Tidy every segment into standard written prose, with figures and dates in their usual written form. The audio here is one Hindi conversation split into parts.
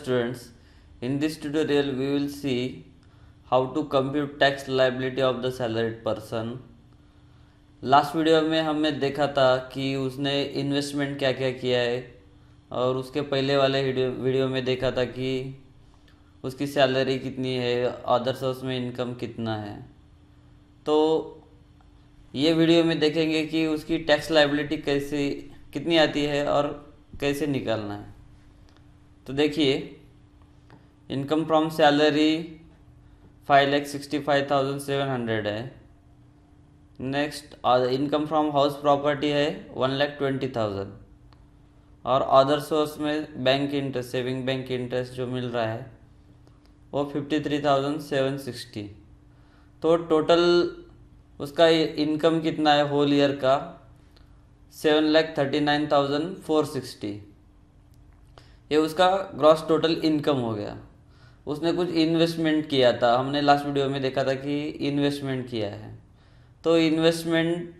students, in this tutorial we will see how to compute tax liability of the salaried person. Last video में हमने देखा था कि उसने इन्वेस्टमेंट क्या क्या किया है, और उसके पहले वाले वीडियो में देखा था कि उसकी सैलरी कितनी है, अदर सोर्स में इनकम कितना है। तो ये वीडियो में देखेंगे कि उसकी टैक्स लायबिलिटी कैसे कितनी आती है और कैसे निकालना है। तो देखिए, इनकम फ्रॉम सैलरी 5,65,700 है। Next income from house property है 1,20,000, और अदर सोर्स में bank interest, saving bank interest जो मिल रहा है वो 53,760। तो टोटल उसका इनकम कितना है होल ईयर का 7,39,460। ये उसका ग्रॉस टोटल इनकम हो गया। उसने कुछ इन्वेस्टमेंट किया था, हमने लास्ट वीडियो में देखा था कि इन्वेस्टमेंट किया है। तो इन्वेस्टमेंट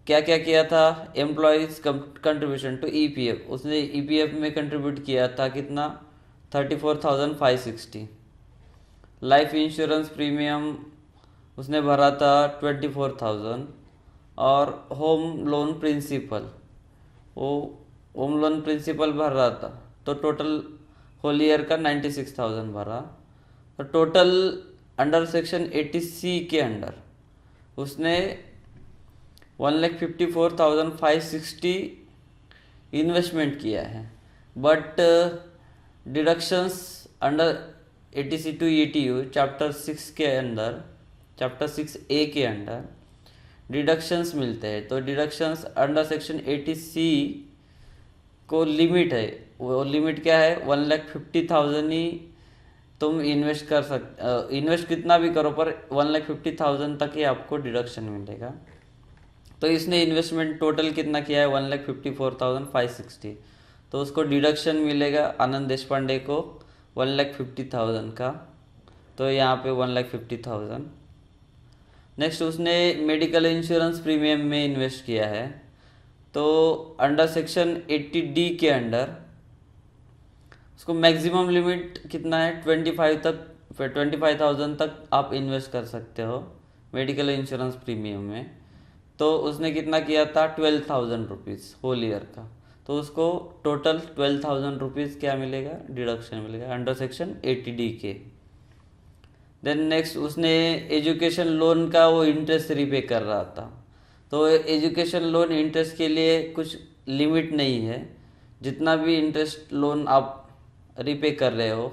क्या क्या किया था? एम्प्लॉयज़ कंट्रीब्यूशन टू ईपीएफ, उसने ईपीएफ में कंट्रीब्यूट किया था कितना 34,560। लाइफ इंश्योरेंस प्रीमियम उसने भरा था 24,000, और होम लोन प्रिंसिपल, वो होम लोन प्रिंसिपल भर रहा था। तो टोटल होल ईयर का 96,000 भरा। तो टोटल अंडर सेक्शन 80C के अंडर उसने 1,54,560 इन्वेस्टमेंट किया है। But deductions under 80C to ETU chapter 6 के अंदर, चैप्टर 6A के अंडर डिडक्शंस मिलते हैं। तो डिडक्शंस अंडर सेक्शन 80C को लिमिट है। वो लिमिट क्या है? 1,50,000 ही तुम इन्वेस्ट कर सकते, इन्वेस्ट कितना भी करो पर 1,50,000 तक ही आपको डिडक्शन मिलेगा। तो इसने इन्वेस्टमेंट टोटल कितना किया है 1,54,560। तो उसको डिडक्शन मिलेगा आनंद देशपांडे को 1,50,000 का। तो यहाँ पे 1,50,000। नेक्स्ट उसने मेडिकल इंश्योरेंस प्रीमियम में इन्वेस्ट किया है। तो अंडर सेक्शन 80D के अंडर उसको मैक्सिमम लिमिट कितना है 25,000 तक आप इन्वेस्ट कर सकते हो मेडिकल इंश्योरेंस प्रीमियम में। तो उसने कितना किया था 12,000 रुपीज़ होल ईयर का। तो उसको टोटल 12,000 रुपीज़ क्या मिलेगा? डिडक्शन मिलेगा अंडर सेक्शन 80D के। देन नेक्स्ट उसने एजुकेशन लोन का वो इंटरेस्ट रीपे कर रहा था। तो एजुकेशन लोन इंटरेस्ट के लिए कुछ लिमिट नहीं है, जितना भी इंटरेस्ट लोन आप रीपे कर रहे हो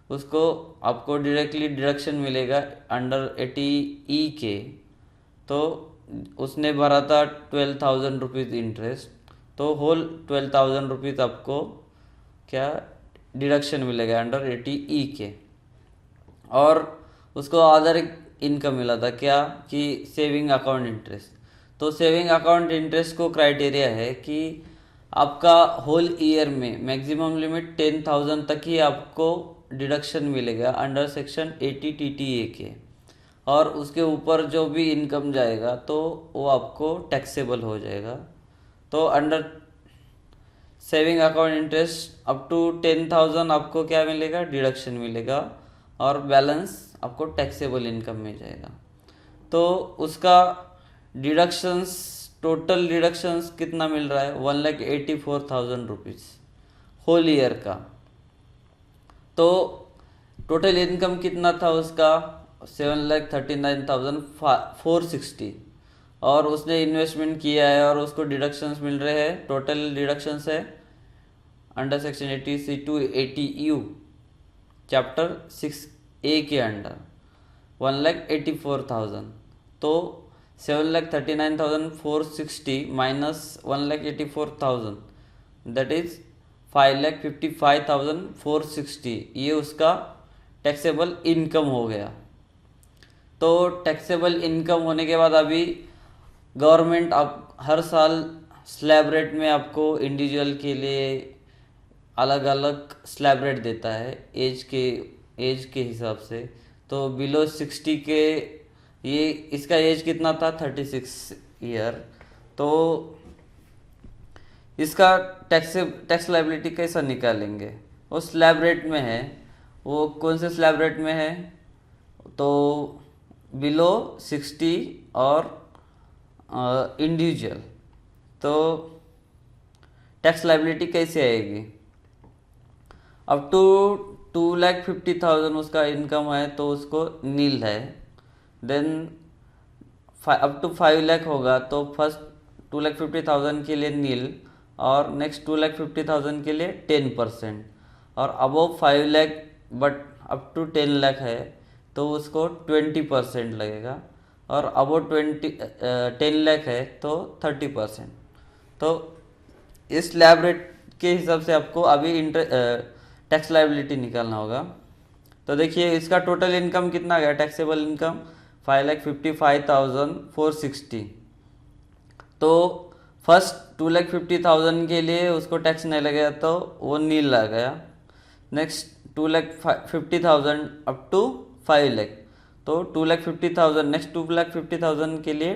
उसको आपको डायरेक्टली डिडक्शन मिलेगा अंडर 80E के। तो उसने भरा था 12,000 रुपीज़ इंटरेस्ट। तो होल 12,000 रुपीज़ आपको क्या डिडक्शन मिलेगा अंडर 80E के। और उसको अदर इनकम मिला था क्या कि सेविंग अकाउंट इंटरेस्ट। तो सेविंग अकाउंट इंटरेस्ट को क्राइटेरिया है कि आपका होल ईयर में मैक्सिमम लिमिट 10,000 तक ही आपको डिडक्शन मिलेगा अंडर सेक्शन 80 TTA के, और उसके ऊपर जो भी इनकम जाएगा तो वो आपको टैक्सेबल हो जाएगा। तो under saving account interest up to 10,000 आपको क्या मिलेगा? डिडक्शन मिलेगा, और बैलेंस आपको टैक्सेबल इनकम में जाएगा। तो उसका डिडक्शंस, टोटल डिडक्शंस कितना मिल रहा है 1,84,000 रुपीज़ होल ईयर का। तो टोटल इनकम कितना था उसका 7,39,460, और उसने इन्वेस्टमेंट किया है और उसको डिडक्शंस मिल रहे हैं। टोटल डिडक्शंस है under section 80C to 80U chapter 6A के अंडर 1,84,000। तो 7,39,460 माइनस 1,84,000 दैट इज 5,55,460। ये उसका टैक्सेबल इनकम हो गया। तो टैक्सेबल इनकम होने के बाद अभी गवर्नमेंट आप हर साल स्लैब रेट में आपको इंडिविजुअल के लिए अलग अलग स्लैब रेट देता है एज के हिसाब से। तो बिलो 60 के ये इसका एज कितना था 36 ईयर। तो इसका टैक्स लायबिलिटी कैसा निकालेंगे? वो स्लैब रेट में है। वो कौन से स्लैब रेट में है? तो बिलो 60 और इंडिविजुअल। तो टैक्स लाइबिलिटी कैसे आएगी? अप टू 2,50,000 उसका इनकम है तो उसको नील है। देन अप टू 5 लाख होगा तो फर्स्ट 2,50,000 के लिए नील, और नेक्स्ट 2,50,000 के लिए 10%, और above 5 lakh but up to 10 lakh है तो उसको 20% लगेगा, और अबव 10 लाख है तो 30%। तो इस स्लैब रेट के हिसाब से आपको अभी टैक्स लायबिलिटी निकालना होगा। तो देखिए इसका टोटल इनकम कितना गया, टैक्सेबल इनकम 5,55,460। तो फर्स्ट 2,50,000 के लिए उसको टैक्स नहीं लगेगा तो वो नील लग गया। नेक्स्ट 2,50,000 अप टू 5 लाख, तो 2,50,000 नेक्स्ट 2,50,000 के लिए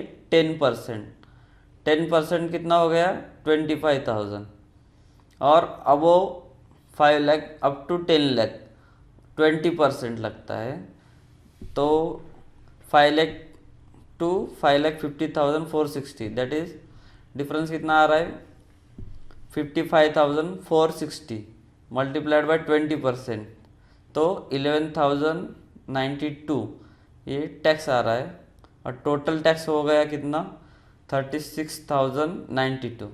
10% कितना हो गया 25,000, और अब वो 5 लाख अप टू 10 लाख 20% लगता है। तो 5 lakh to 5,50,460, that is difference कितना आ रहा है 55,460 मल्टीप्लाइड बाय 20%, तो 11,092 ये टैक्स आ रहा है। और टोटल टैक्स हो गया कितना 36,092।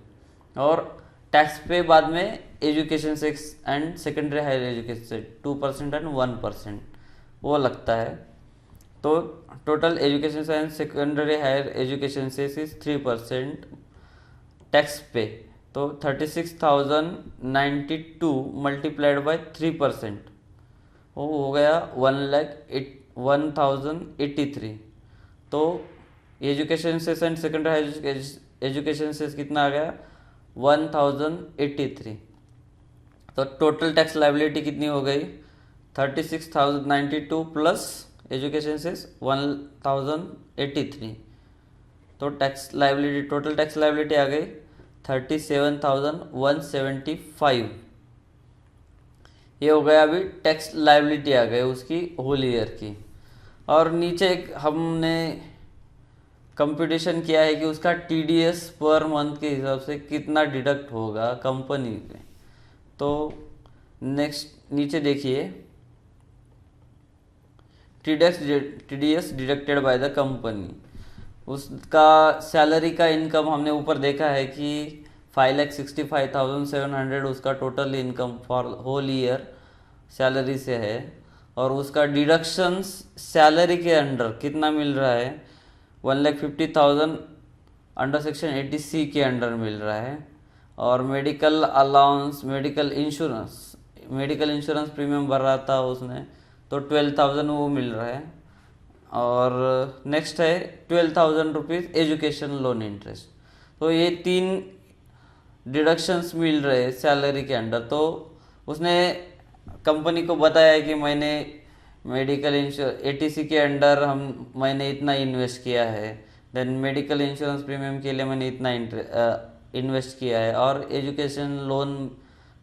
और टैक्स पे बाद में एजुकेशन सेक्स एंड सेकेंडरी हायर एजुकेशन से 2% एंड 1% वो लगता है। तो total education and secondary higher education से 3% टैक्स पे, तो 36,092 मल्टीप्लाइड बाय 3% वो हो गया 1,083। तो education cess and secondary higher education cess कितना आ गया 1,083। तो टोटल टैक्स लायबिलिटी कितनी हो गई 36,092 प्लस एजुकेशन सेस 1,083। तो tax liability total tax liability आ गई 37,175। ये हो गया अभी टैक्स लायबिलिटी आ गई उसकी होल ईयर की। और नीचे एक हमने कंप्यूटेशन किया है कि उसका TDS पर मंथ के हिसाब से कितना डिडक्ट होगा कंपनी पे। तो नेक्स्ट नीचे देखिए TDS deducted by the company, उसका सैलरी का इनकम हमने ऊपर देखा है कि 5,65,700 उसका total income for whole year salary से है। और उसका डिडक्शंस सैलरी के अंडर कितना मिल रहा है 1,50,000 अंडर सेक्शन 80C के अंडर मिल रहा है। और medical allowance medical insurance premium भर रहा था उसने तो 12,000 वो मिल रहा है। और नेक्स्ट है 12,000 रुपीज़ एजुकेशन लोन इंटरेस्ट। तो ये 3 डिडक्शंस मिल रहे हैं सैलरी के अंडर। तो उसने कंपनी को बताया कि मैंने मेडिकल ATC के अंडर मैंने इतना इन्वेस्ट किया है, देन मेडिकल इंश्योरेंस प्रीमियम के लिए मैंने इतना इन्वेस्ट किया है, और एजुकेशन लोन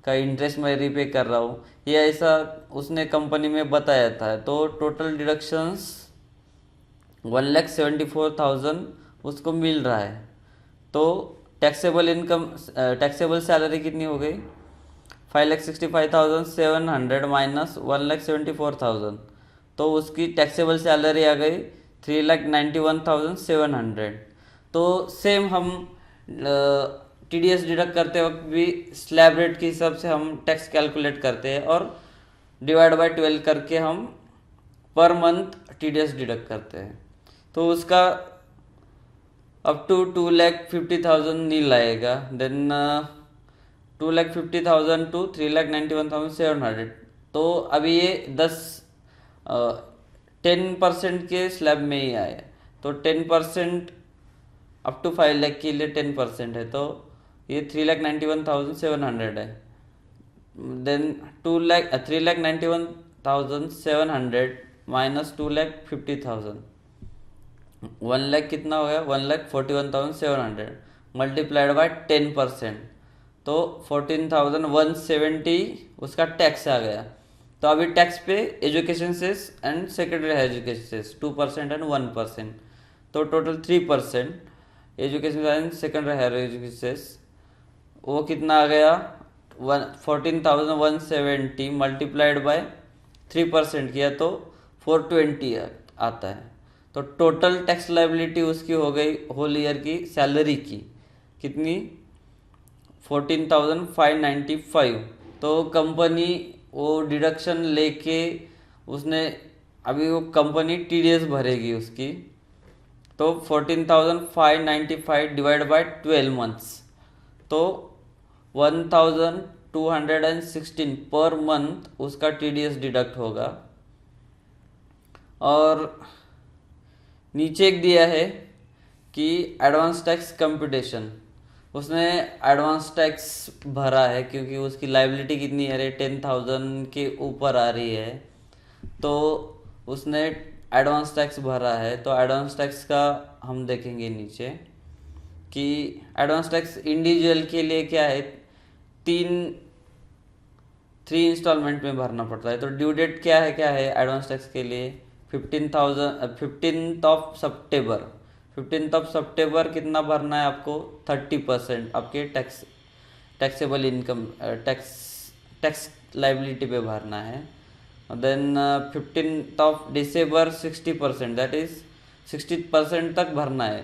का इंटरेस्ट मैं रीपे कर रहा हूँ, ये ऐसा उसने कंपनी में बताया था। तो टोटल डिडक्शंस 1,74,000 उसको मिल रहा है। तो टैक्सेबल सैलरी कितनी हो गई 5,65,700 माइनस 1,74,000, तो उसकी टैक्सेबल सैलरी आ गई 3,91,700। तो सेम हम TDS डिडक्ट करते वक्त भी स्लैब रेट के हिसाब से हम टैक्स कैलकुलेट करते हैं और डिवाइड बाय 12 करके हम पर मंथ TDS डिडक्ट करते हैं। तो उसका अप टू 2,50,000 नील आएगा, देन 2,50,000 टू 3,91,700। तो अभी ये 10% के स्लैब में ही आए। तो 10% अप टू 5 लाख के लिए 10% है, तो ये 3,91,700 है। देन 3,91,700 माइनस 2,50,000 1 लाख कितना हो गया 1,41,700 मल्टीप्लाइड बाय 10%, तो 14,170 उसका टैक्स आ गया। तो अभी टैक्स पे education cess and secondary higher education cess 2% and 1%, तो total 3%। Education and secondary higher education cess वो कितना आ गया 14,170 मल्टीप्लाइड बाय 3% किया तो 420 आता है। तो टोटल टैक्स लाइबिलिटी उसकी हो गई होल ईयर की सैलरी की कितनी 14,595। तो कंपनी वो डिडक्शन लेके उसने अभी वो कंपनी TDS भरेगी उसकी, तो 14,595 डिवाइड बाय 12 मंथ्स, तो 1,216 पर मंथ उसका TDS डिडक्ट होगा। और नीचे एक दिया है कि एडवांस टैक्स कंप्यूटेशन, उसने एडवांस टैक्स भरा है क्योंकि उसकी लाइबिलिटी कितनी है 10,000 के ऊपर आ रही है, तो उसने एडवांस टैक्स भरा है। तो एडवांस टैक्स का हम देखेंगे नीचे कि एडवांस टैक्स इंडिविजुअल के लिए क्या है, 3 इंस्टॉलमेंट में भरना पड़ता है। तो ड्यू डेट क्या है एडवांस टैक्स के लिए 15th of September. 15th of सितंबर कितना भरना है आपको 30% आपके टैक्सेबल इनकम टैक्स लाइबिलिटी पे भरना है। Then 15th of December 60%, that is 60% तक भरना है।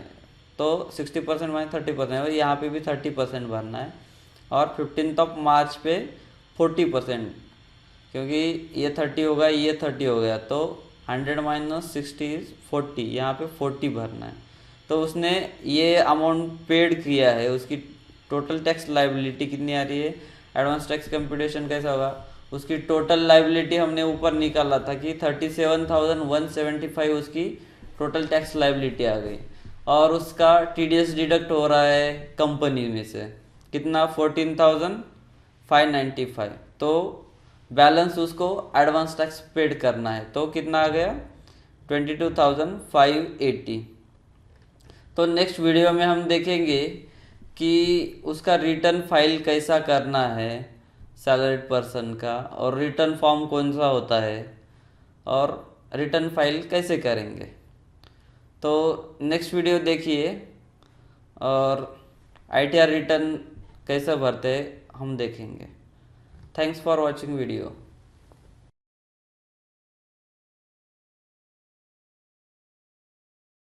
तो 60% माइनस 30%, यहाँ पे भी 30% भरना है। और 15th ऑफ मार्च पे 40%, क्योंकि ये 30 होगा ये 30 हो गया, तो 100 माइनस 60 इज 40, यहाँ पे 40 भरना है। तो उसने ये अमाउंट पेड किया है, उसकी टोटल टैक्स लाइबिलिटी कितनी आ रही है। एडवांस टैक्स कंप्यूटेशन कैसा होगा, उसकी टोटल लाइबिलिटी हमने ऊपर निकाला था कि 37,175 उसकी टोटल टैक्स लाइबिलिटी आ गई, और उसका TDS डिडक्ट हो रहा है कंपनी में से कितना 14,595, तो बैलेंस उसको एडवांस टैक्स पेड करना है। तो कितना आ गया 22,580। तो नेक्स्ट वीडियो में हम देखेंगे कि उसका रिटर्न फाइल कैसा करना है सैलरीड पर्सन का, और रिटर्न फॉर्म कौन सा होता है, और रिटर्न फाइल कैसे करेंगे। तो नेक्स्ट वीडियो देखिए, और ITR रिटर्न कैसे भरते हैं हम देखेंगे। Thanks for watching video.